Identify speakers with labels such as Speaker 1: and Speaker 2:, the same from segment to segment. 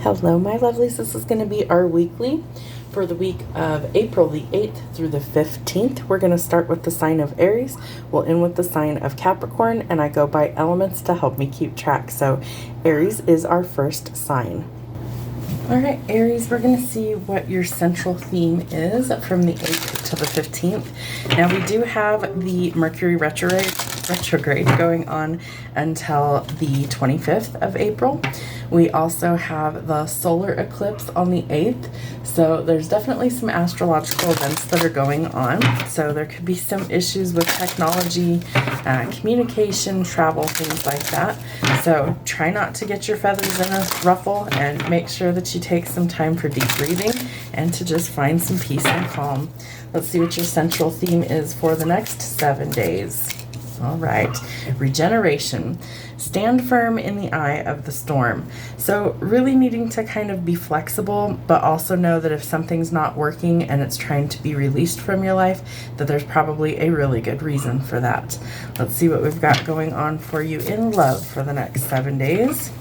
Speaker 1: Hello, my lovelies. This is going to be our weekly for the week of April the 8th through the 15th. We're going to start with the sign of Aries. We'll end with the sign of Capricorn, and I go by elements to help me keep track. So Aries is our first sign. All right, Aries, we're going to see what your central theme is from the 8th to the 15th. Now, we do have the Mercury retrograde going on until the 25th of April. We also have the solar eclipse on the 8th. So there's definitely some astrological events that are going on. So there could be some issues with technology, communication, travel, things like that. So try not to get your feathers in a ruffle and make sure that you take some time for deep breathing and to just find some peace and calm. Let's see what your central theme is for the next 7 days. All right, regeneration. Stand firm in the eye of the storm. So really needing to kind of be flexible, but also know that if something's not working and it's trying to be released from your life, that there's probably a really good reason for that. Let's see what we've got going on for you in love for the next 7 days.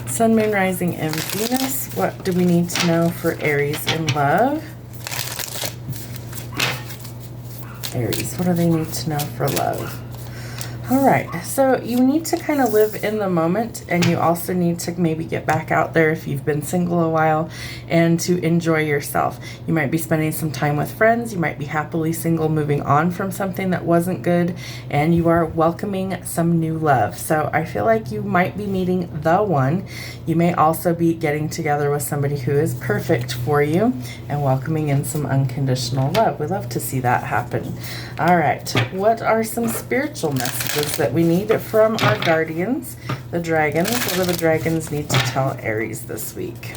Speaker 1: Sun, Moon, Rising, and Venus. What do we need to know for Aries in love? Aries, what do they need to know for love? All right, so you need to kind of live in the moment, and you also need to maybe get back out there if you've been single a while and to enjoy yourself. You might be spending some time with friends. You might be happily single, moving on from something that wasn't good, and you are welcoming some new love. So I feel like you might be meeting the one. You may also be getting together with somebody who is perfect for you and welcoming in some unconditional love. We love to see that happen. All right, what are some spiritual messages that we need from our guardians, the dragons? What do the dragons need to tell Aries this week?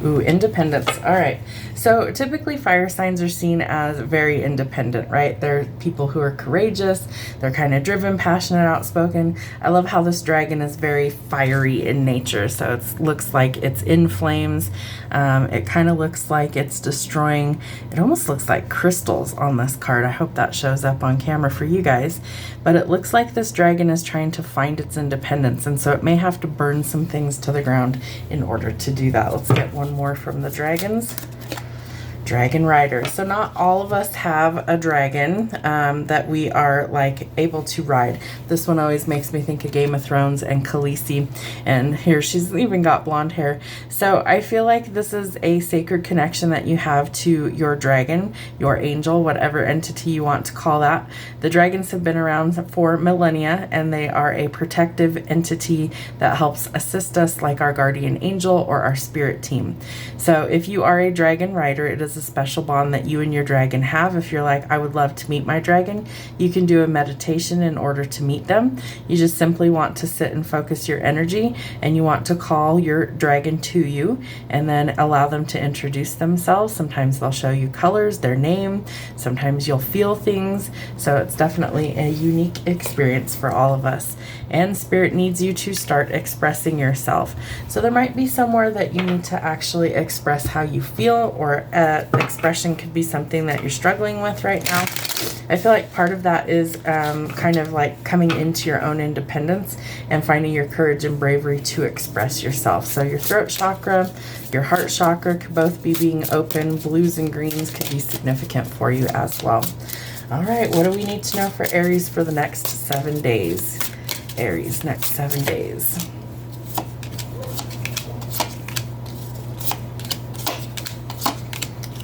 Speaker 1: Ooh, independence. All right. So typically fire signs are seen as very independent, right? They're people who are courageous. They're kind of driven, passionate, outspoken. I love how this dragon is very fiery in nature. So it looks like it's in flames. It kind of looks like it's destroying. It almost looks like crystals on this card. I hope that shows up on camera for you guys. But it looks like this dragon is trying to find its independence. And so it may have to burn some things to the ground in order to do that. Let's get one more from the dragons. Dragon rider. So not all of us have a dragon that we are like able to ride. This one always makes me think of Game of Thrones and Khaleesi, and here she's even got blonde hair. So I feel like this is a sacred connection that you have to your dragon, your angel, whatever entity you want to call that. The dragons have been around for millennia, and they are a protective entity that helps assist us like our guardian angel or our spirit team. So if you are a dragon rider, it is a special bond that you and your dragon have. If you're like, I would love to meet my dragon, you can do a meditation in order to meet them. You just simply want to sit and focus your energy, and you want to call your dragon to you and then allow them to introduce themselves. Sometimes they'll show you colors, their name. Sometimes you'll feel things. So it's definitely a unique experience for all of us. And spirit needs you to start expressing yourself. So there might be somewhere that you need to actually express how you feel, or expression could be something that you're struggling with right now. I feel like part of that is kind of like coming into your own independence and finding your courage and bravery to express yourself. So your throat chakra, your heart chakra could both be being open. Blues and greens could be significant for you as well. All right, what do we need to know for Aries for the next 7 days? Aries, next 7 days.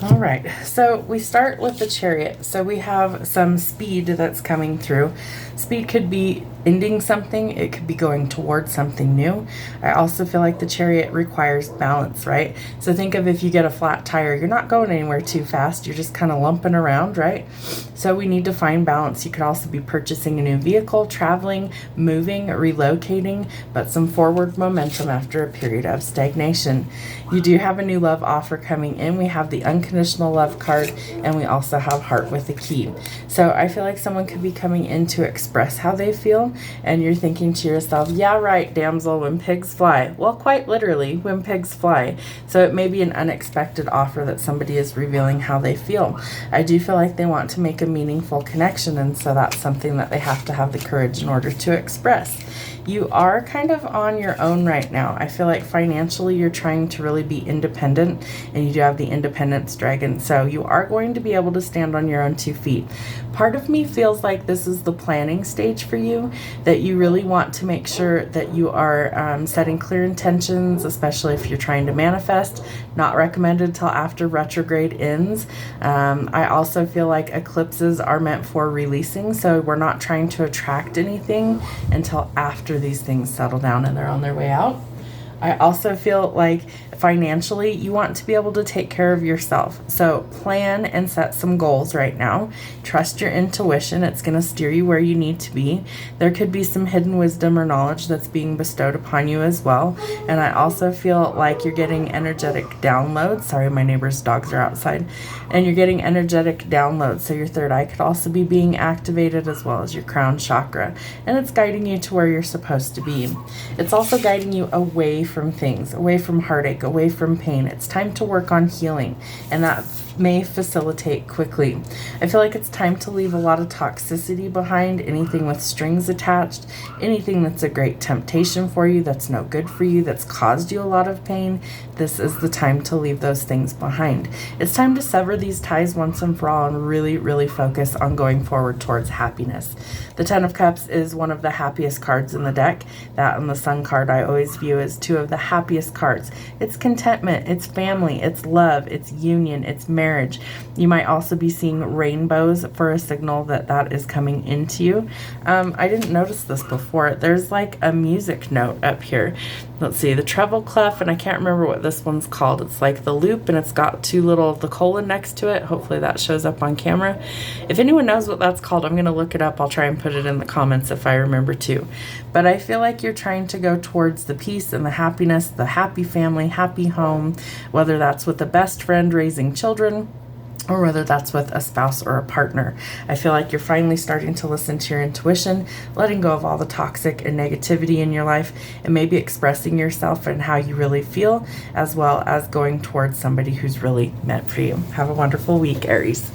Speaker 1: All right, so we start with the Chariot. So we have some speed that's coming through. Speed could be ending something. It could be going towards something new. I also feel like the Chariot requires balance, right? So think of if you get a flat tire, you're not going anywhere too fast. You're just kind of lumping around, right? So we need to find balance. You could also be purchasing a new vehicle, traveling, moving, relocating, but some forward momentum after a period of stagnation. You do have a new love offer coming in. We have the unconditional unconditional love card, and we also have heart with a key. So I feel like someone could be coming in to express how they feel, and you're thinking to yourself, yeah, right, damsel, when pigs fly. Well, quite literally, when pigs fly. So it may be an unexpected offer that somebody is revealing how they feel. I do feel like they want to make a meaningful connection, and so that's something that they have to have the courage in order to express. You are kind of on your own right now. I feel like financially you're trying to really be independent, and you do have the independence dragon. So you are going to be able to stand on your own 2 feet. Part of me feels like this is the planning stage for you, that you really want to make sure that you are setting clear intentions, especially if you're trying to manifest. Not recommended till after retrograde ends. I also feel like eclipses are meant for releasing, so we're not trying to attract anything until after these things settle down and they're on their way out. I also feel like financially you want to be able to take care of yourself. So plan and set some goals right now. Trust your intuition. It's going to steer you where you need to be. There could be some hidden wisdom or knowledge that's being bestowed upon you as well. And I also feel like you're getting energetic downloads. Sorry, my neighbor's dogs are outside. And you're getting energetic downloads. So your third eye could also be being activated, as well as your crown chakra. And it's guiding you to where you're supposed to be. It's also guiding you away from things, away from heartache, away from pain. It's time to work on healing, and that may facilitate quickly. I feel like it's time to leave a lot of toxicity behind, anything with strings attached, anything that's a great temptation for you, that's no good for you, that's caused you a lot of pain. This is the time to leave those things behind. It's time to sever these ties once and for all and really, really focus on going forward towards happiness. The Ten of Cups is one of the happiest cards in the deck. That and the Sun card I always view as 2 of the happiest cards. It's contentment, it's family, it's love, it's union, it's marriage. You might also be seeing rainbows for a signal that that is coming into you. I didn't notice this before. There's like a music note up here. Let's see, the treble clef, and I can't remember what this one's called. It's like the loop, and it's got 2 little, the colon next to it. Hopefully that shows up on camera. If anyone knows what that's called, I'm going to look it up. I'll try and put it in the comments if I remember to. But I feel like you're trying to go towards the peace and the happiness, the happy family, happy home, whether that's with a best friend raising children, or whether that's with a spouse or a partner. I feel like you're finally starting to listen to your intuition, letting go of all the toxic and negativity in your life, and maybe expressing yourself and how you really feel, as well as going towards somebody who's really meant for you. Have a wonderful week, Aries.